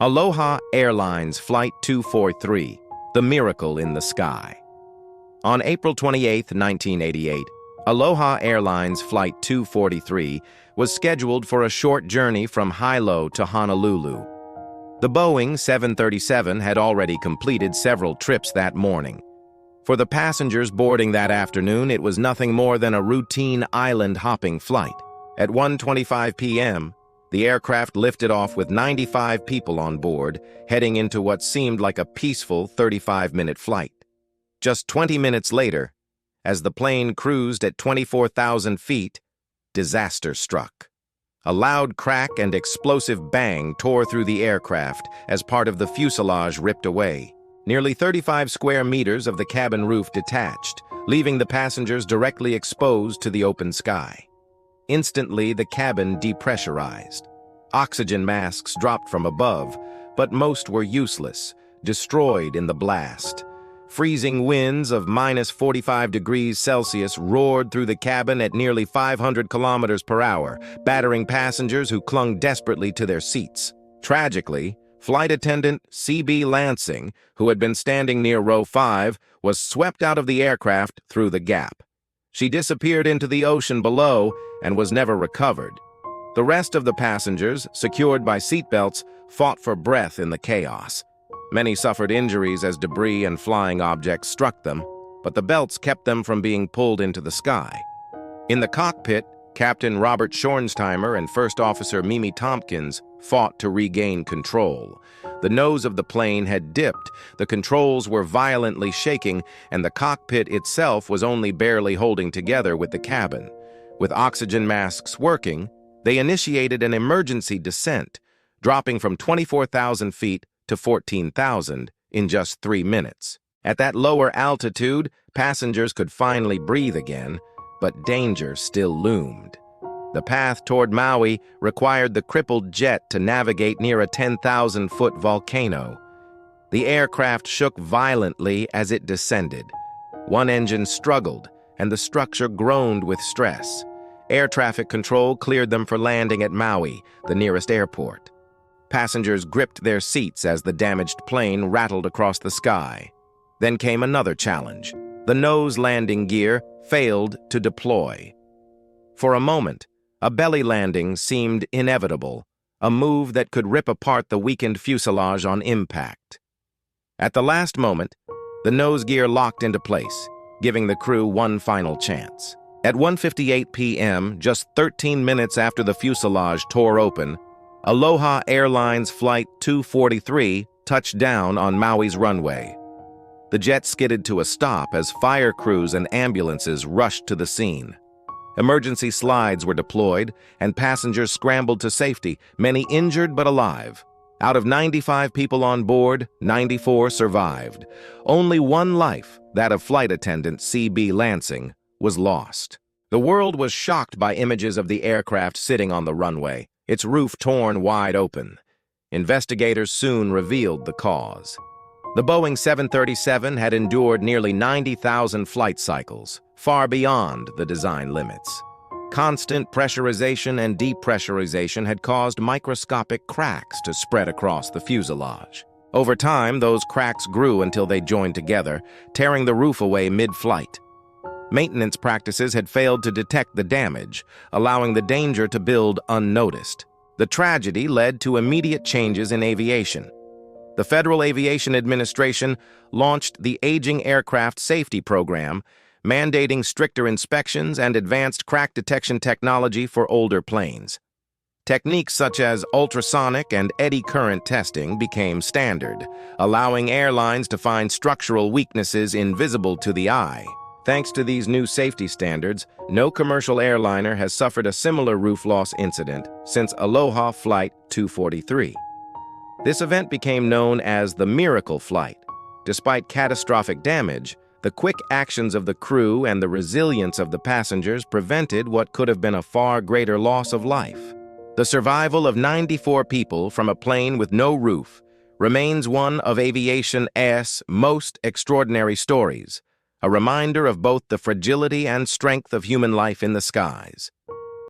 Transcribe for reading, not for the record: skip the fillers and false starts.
Aloha Airlines Flight 243, The Miracle in the Sky. On April 28, 1988, Aloha Airlines Flight 243 was scheduled for a short journey from Hilo to Honolulu. The Boeing 737 had already completed several trips that morning. For the passengers boarding that afternoon, it was nothing more than a routine island-hopping flight. At 1:25 p.m., the aircraft lifted off with 95 people on board, heading into what seemed like a peaceful 35-minute flight. Just 20 minutes later, as the plane cruised at 24,000 feet, disaster struck. A loud crack and explosive bang tore through the aircraft as part of the fuselage ripped away. Nearly 35 square meters of the cabin roof detached, leaving the passengers directly exposed to the open sky. Instantly, the cabin depressurized. Oxygen masks dropped from above, but most were useless, destroyed in the blast. Freezing winds of -45 degrees Celsius roared through the cabin at nearly 500 kilometers per hour, battering passengers who clung desperately to their seats. Tragically, flight attendant C.B. Lansing, who had been standing near row 5, was swept out of the aircraft through the gap. She disappeared into the ocean below and was never recovered. The rest of the passengers, secured by seatbelts, fought for breath in the chaos. Many suffered injuries as debris and flying objects struck them, but the belts kept them from being pulled into the sky. In the cockpit, Captain Robert Schornsteimer and First Officer Mimi Tompkins fought to regain control. The nose of the plane had dipped, the controls were violently shaking, and the cockpit itself was only barely holding together with the cabin. With oxygen masks working, they initiated an emergency descent, dropping from 24,000 feet to 14,000 in just 3 minutes. At that lower altitude, passengers could finally breathe again, but danger still loomed. The path toward Maui required the crippled jet to navigate near a 10,000-foot volcano. The aircraft shook violently as it descended. One engine struggled, and the structure groaned with stress. Air traffic control cleared them for landing at Maui, the nearest airport. Passengers gripped their seats as the damaged plane rattled across the sky. Then came another challenge. The nose landing gear failed to deploy. For a moment, a belly landing seemed inevitable, a move that could rip apart the weakened fuselage on impact. At the last moment, the nose gear locked into place, giving the crew one final chance. At 1:58 p.m., just 13 minutes after the fuselage tore open, Aloha Airlines Flight 243 touched down on Maui's runway. The jet skidded to a stop as fire crews and ambulances rushed to the scene. Emergency slides were deployed, and passengers scrambled to safety, many injured but alive. Out of 95 people on board, 94 survived. Only one life, that of flight attendant C.B. Lansing, was lost. The world was shocked by images of the aircraft sitting on the runway, its roof torn wide open. Investigators soon revealed the cause. The Boeing 737 had endured nearly 90,000 flight cycles, far beyond the design limits. Constant pressurization and depressurization had caused microscopic cracks to spread across the fuselage. Over time, those cracks grew until they joined together, tearing the roof away mid-flight. Maintenance practices had failed to detect the damage, allowing the danger to build unnoticed. The tragedy led to immediate changes in aviation. The Federal Aviation Administration launched the Aging Aircraft Safety Program, mandating stricter inspections and advanced crack detection technology for older planes. Techniques such as ultrasonic and eddy current testing became standard, allowing airlines to find structural weaknesses invisible to the eye. Thanks to these new safety standards, no commercial airliner has suffered a similar roof loss incident since Aloha Flight 243. This event became known as the Miracle Flight. Despite catastrophic damage, the quick actions of the crew and the resilience of the passengers prevented what could have been a far greater loss of life. The survival of 94 people from a plane with no roof remains one of aviation's most extraordinary stories, a reminder of both the fragility and strength of human life in the skies.